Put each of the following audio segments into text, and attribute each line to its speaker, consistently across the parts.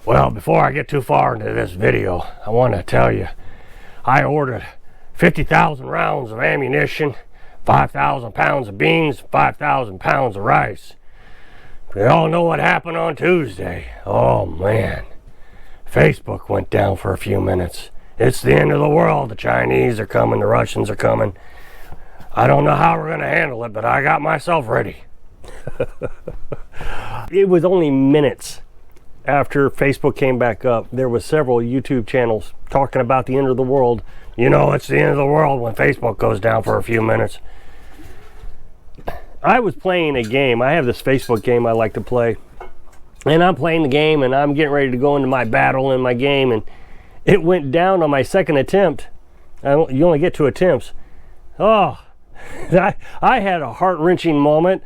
Speaker 1: Well, before I get too far into this video, I want to tell you, I ordered 50,000 rounds of ammunition, 5,000 pounds of beans, 5,000 pounds of rice. We all know what happened on Tuesday. Oh man, Facebook went down for a few minutes. It's the end of the world. The Chinese are coming, the Russians are coming. I don't know how we're going to handle it, but I got myself ready. It was only minutes after Facebook came back up. There was several YouTube channels talking about the end of the world. You know, it's the end of the world when Facebook goes down for a few minutes. I was playing a game. I have this Facebook game I like to play. And I'm playing the game and I'm getting ready to go into my battle in my game, and it went down on my second attempt. You only get 2 attempts. Oh, I had a heart-wrenching moment.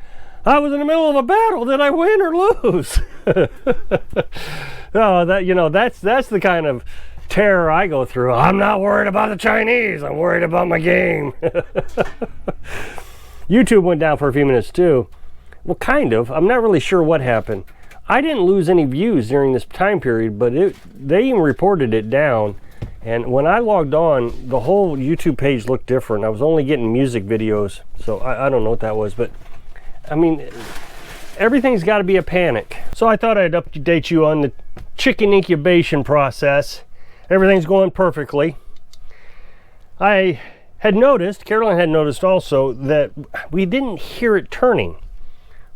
Speaker 1: I was in the middle of a battle. Did I win or lose? Oh, that's the kind of terror I go through. I'm not worried about the Chinese. I'm worried about my game. YouTube went down for a few minutes too. Well, kind of. I'm not really sure what happened. I didn't lose any views during this time period, but they even reported it down. And when I logged on, the whole YouTube page looked different. I was only getting music videos, so I don't know what that was, but I mean, everything's got to be a panic. So I thought I'd update you on the chicken incubation process. Everything's going perfectly. I had noticed, Carolyn had noticed also, that we didn't hear it turning.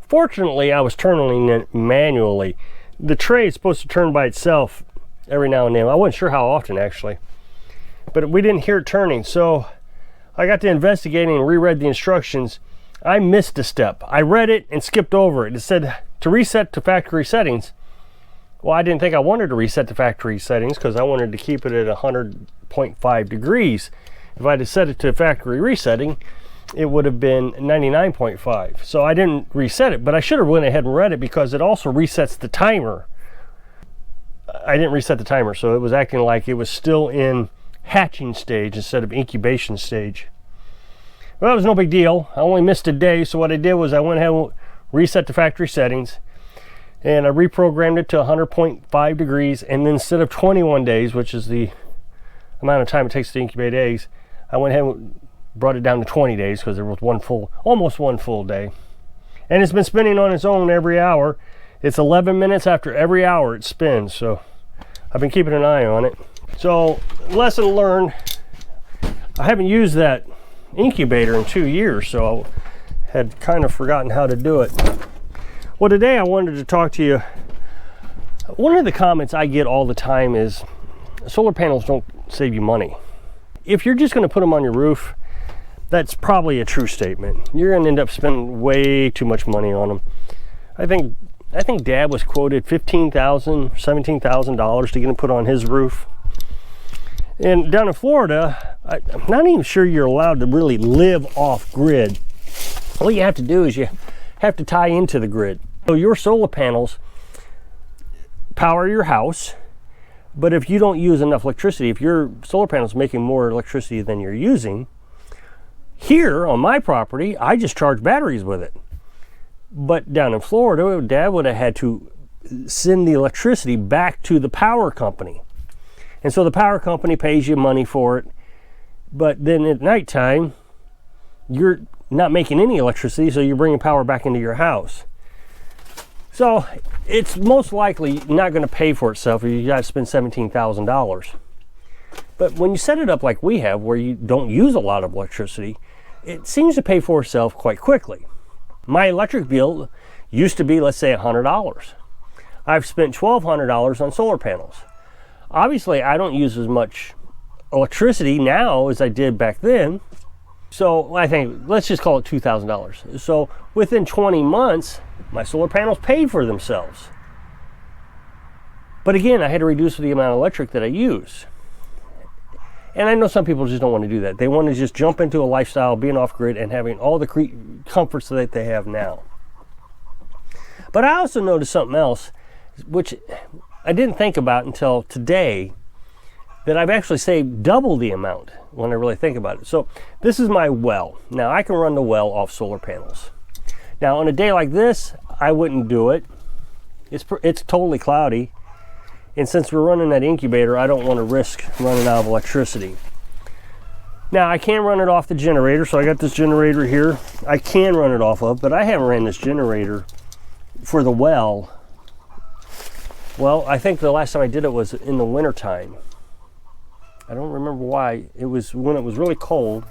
Speaker 1: Fortunately, I was turning it manually. The tray is supposed to turn by itself every now and then. I wasn't sure how often, actually. But we didn't hear it turning, so I got to investigating and reread the instructions. I missed a step. I read it and skipped over it. It said to reset to factory settings. Well, I didn't think I wanted to reset to factory settings because I wanted to keep it at 100.5 degrees. If I had set it to factory resetting, it would have been 99.5. So I didn't reset it, but I should have went ahead and read it because it also resets the timer. I didn't reset the timer, so it was acting like it was still in hatching stage instead of incubation stage. Well, that was no big deal. I only missed a day, so what I did was I went ahead and reset to factory settings, and I reprogrammed it to 100.5 degrees, and then instead of 21 days, which is the amount of time it takes to incubate eggs, I went ahead and brought it down to 20 days because there was almost one full day. And it's been spinning on its own every hour. It's 11 minutes after every hour it spins, so I've been keeping an eye on it. So, lesson learned. I haven't used that incubator in 2 years, so I had kind of forgotten how to do it. Well, today I wanted to talk to you. One of the comments I get all the time is solar panels don't save you money. If you're just going to put them on your roof, that's probably a true statement. You're going to end up spending way too much money on them. I think Dad was quoted $15,000, $17,000 to get them put on his roof. And down in Florida, I'm not even sure you're allowed to really live off grid. All you have to do is you have to tie into the grid. So your solar panels power your house, but if you don't use enough electricity, if your solar panel's making more electricity than you're using, here on my property, I just charge batteries with it. But down in Florida, Dad would have had to send the electricity back to the power company. And so the power company pays you money for it, but then at nighttime, you're not making any electricity, so you're bringing power back into your house. So it's most likely not going to pay for itself if you got to spend $17,000. But when you set it up like we have, where you don't use a lot of electricity, it seems to pay for itself quite quickly. My electric bill used to be, let's say, $100. I've spent $1,200 on solar panels. Obviously, I don't use as much electricity now as I did back then. So I think, let's just call it $2,000. So within 20 months, my solar panels paid for themselves. But again, I had to reduce the amount of electric that I use. And I know some people just don't want to do that. They want to just jump into a lifestyle, being off-grid, and having all the comforts that they have now. But I also noticed something else, which I didn't think about until today, that I've actually saved double the amount when I really think about it. So this is my well. Now I can run the well off solar panels. Now on a day like this, I wouldn't do it. It's totally cloudy. And since we're running that incubator, I don't want to risk running out of electricity. Now, I can run it off the generator, so I got this generator here I can run it off of, but I haven't ran this generator for the well. Well, I think the last time I did it was in the wintertime. I don't remember why. It was when it was really cold,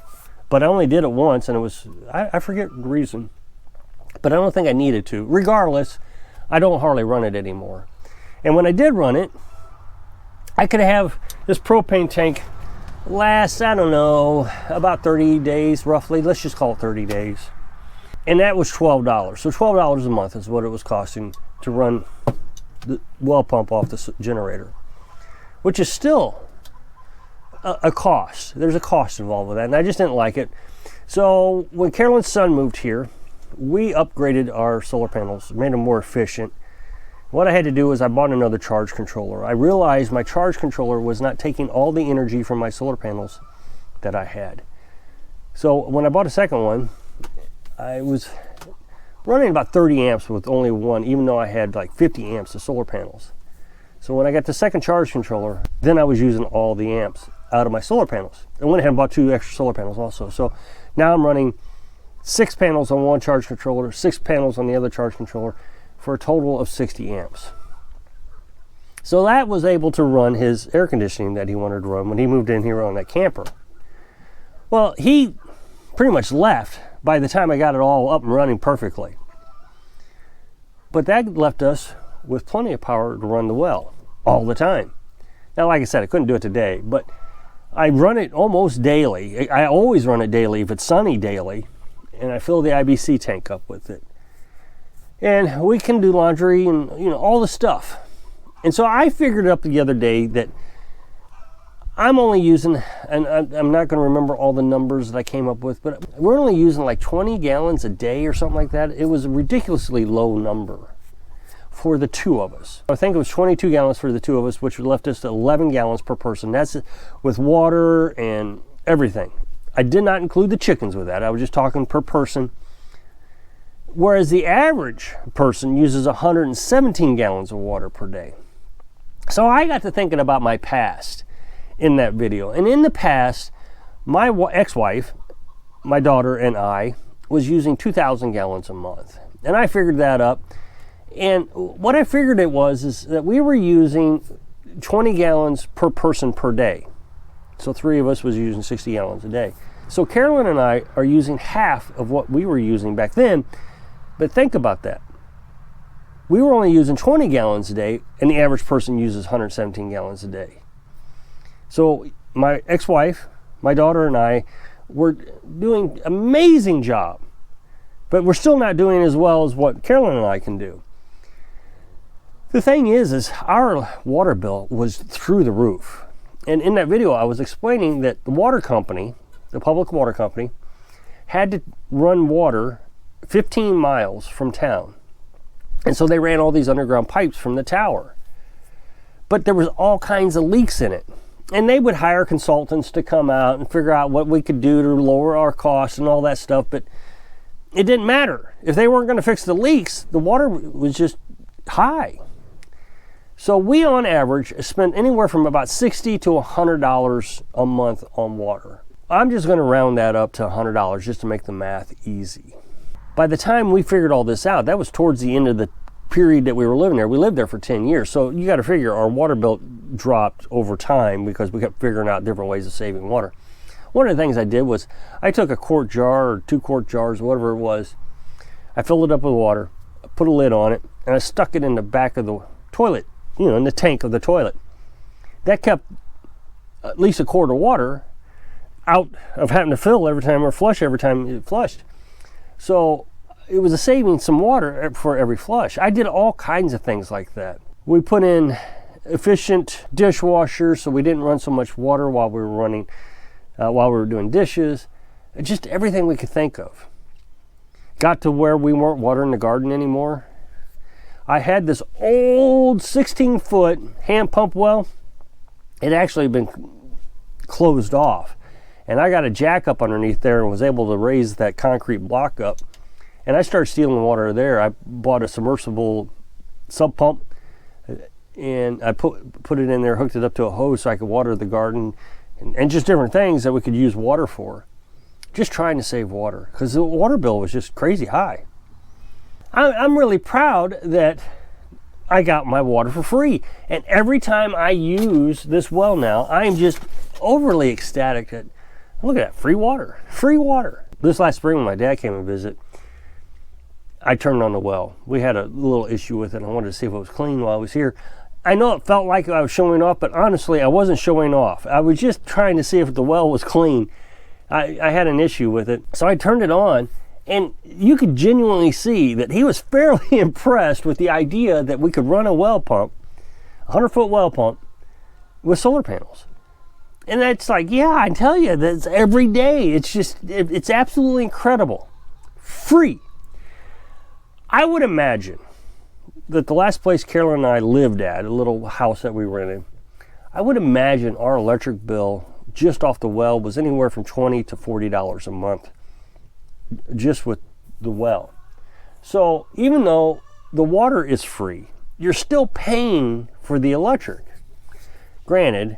Speaker 1: but I only did it once, and it was, I forget the reason, but I don't think I needed to. Regardless, I don't hardly run it anymore. And when I did run it, I could have this propane tank last, I don't know, about 30 days roughly. Let's just call it 30 days. And that was $12. So $12 a month is what it was costing to run the well pump off the generator, which is still a cost. There's a cost involved with that, and I just didn't like it. So when Carolyn's son moved here, we upgraded our solar panels, made them more efficient. What I had to do is I bought another charge controller. I realized my charge controller was not taking all the energy from my solar panels that I had. So when I bought a second one, I was running about 30 amps with only one, even though I had like 50 amps of solar panels. So when I got the second charge controller, then I was using all the amps out of my solar panels. I went ahead and bought 2 extra solar panels also. So now I'm running 6 panels on one charge controller, 6 panels on the other charge controller, for a total of 60 amps. So that was able to run his air conditioning that he wanted to run when he moved in here on that camper. Well, he pretty much left by the time I got it all up and running perfectly. But that left us with plenty of power to run the well all the time. Now, like I said, I couldn't do it today, but I run it almost daily. I always run it daily if it's sunny daily, and I fill the IBC tank up with it. And we can do laundry and, you know, all the stuff. And so I figured up the other day that I'm only using, and I'm not going to remember all the numbers that I came up with, but we're only using like 20 gallons a day or something like that. It was a ridiculously low number for the 2 of us. I think it was 22 gallons for the 2 of us, which left us to 11 gallons per person. That's with water and everything. I did not include the chickens with that. I was just talking per person. Whereas the average person uses 117 gallons of water per day. So I got to thinking about my past in that video. And in the past, my ex-wife, my daughter, and I was using 2,000 gallons a month. And I figured that up. And what I figured it was is that we were using 20 gallons per person per day. So 3 of us was using 60 gallons a day. So Carolyn and I are using half of what we were using back then. But think about that. We were only using 20 gallons a day, and the average person uses 117 gallons a day. So my ex-wife, my daughter, and I were doing an amazing job, but we're still not doing as well as what Carolyn and I can do. The thing is our water bill was through the roof. And in that video, I was explaining that the water company, the public water company, had to run water 15 miles from town. And so they ran all these underground pipes from the tower. But there was all kinds of leaks in it. And they would hire consultants to come out and figure out what we could do to lower our costs and all that stuff. But it didn't matter. If they weren't going to fix the leaks, the water was just high. So we, on average, spent anywhere from about $60 to $100 a month on water. I'm just going to round that up to $100 just to make the math easy. By the time we figured all this out, that was towards the end of the period that we were living there. We lived there for 10 years. So you got to figure our water bill dropped over time because we kept figuring out different ways of saving water. One of the things I did was I took a quart jar or 2 quart jars, whatever it was. I filled it up with water, put a lid on it, and I stuck it in the back of the toilet, you know, in the tank of the toilet. That kept at least a quart of water out of having to fill every time or flush every time it flushed. So it was a saving some water for every flush. I did all kinds of things like that. We put in efficient dishwashers so we didn't run so much water while we were doing dishes. Just everything we could think of. Got to where we weren't watering the garden anymore. I had this old 16-foot hand pump well. It actually had been closed off. And I got a jack up underneath there and was able to raise that concrete block up. And I started stealing water there. I bought a submersible sub pump and I put it in there, hooked it up to a hose so I could water the garden, and just different things that we could use water for. Just trying to save water, because the water bill was just crazy high. I'm really proud that I got my water for free, and every time I use this well now, I am just overly ecstatic at, look at that, free water, free water. This last spring when my dad came and visit, I turned on the well. We had a little issue with it. I wanted to see if it was clean while I was here. I know it felt like I was showing off, but honestly, I wasn't showing off. I was just trying to see if the well was clean. I had an issue with it, so I turned it on, and you could genuinely see that he was fairly impressed with the idea that we could run a well pump, a 100-foot well pump, with solar panels. And it's like, yeah, I tell you, that's every day. It's just, it's absolutely incredible. Free. I would imagine that the last place Carolyn and I lived at, a little house that we rented, I would imagine our electric bill just off the well was anywhere from $20 to $40 a month, just with the well. So even though the water is free, you're still paying for the electric. Granted,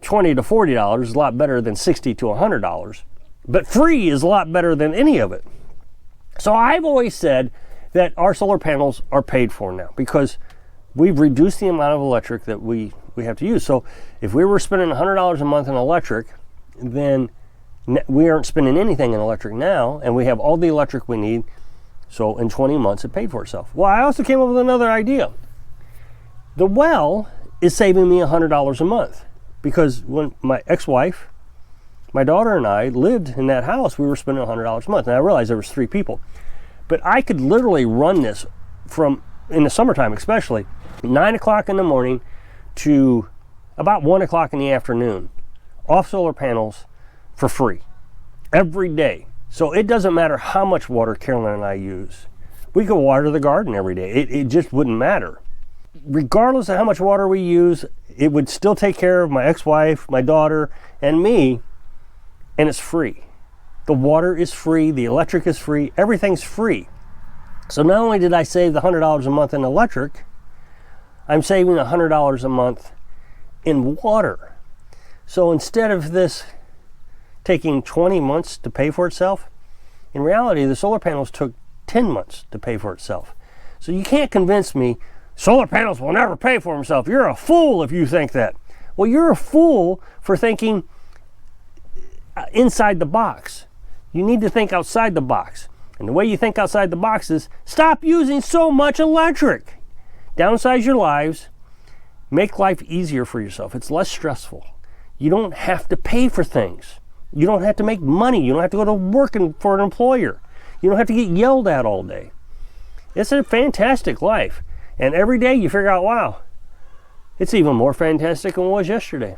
Speaker 1: $20 to $40 is a lot better than $60 to $100, but free is a lot better than any of it. So I've always said that our solar panels are paid for now because we've reduced the amount of electric that we have to use. So if we were spending $100 a month in electric, then we aren't spending anything in electric now, and we have all the electric we need. So in 20 months, it paid for itself. Well, I also came up with another idea. The well is saving me $100 a month because when my ex-wife, my daughter, and I lived in that house, we were spending $100 a month. And I realized there was 3 people. But I could literally run this from, in the summertime especially, 9 o'clock in the morning to about 1 o'clock in the afternoon, off solar panels for free, every day. So it doesn't matter how much water Carolyn and I use. We could water the garden every day. It just wouldn't matter. Regardless of how much water we use, it would still take care of my ex-wife, my daughter, and me, and it's free. The water is free, the electric is free, everything's free. So not only did I save the $100 a month in electric, I'm saving $100 a month in water. So instead of this taking 20 months to pay for itself, in reality, the solar panels took 10 months to pay for itself. So you can't convince me solar panels will never pay for themselves. You're a fool if you think that. Well, you're a fool for thinking inside the box. You need to think outside the box. And the way you think outside the box is stop using so much electric. Downsize your lives. Make life easier for yourself. It's less stressful. You don't have to pay for things. You don't have to make money. You don't have to go to work for an employer. You don't have to get yelled at all day. It's a fantastic life. And every day you figure out, wow, it's even more fantastic than it was yesterday.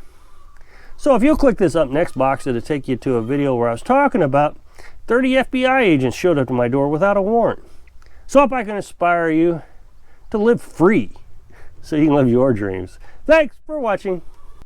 Speaker 1: So if you'll click this up next box, it'll take you to a video where I was talking about 30 FBI agents showed up to my door without a warrant. So I hope I can inspire you to live free so you can live your dreams. Thanks for watching.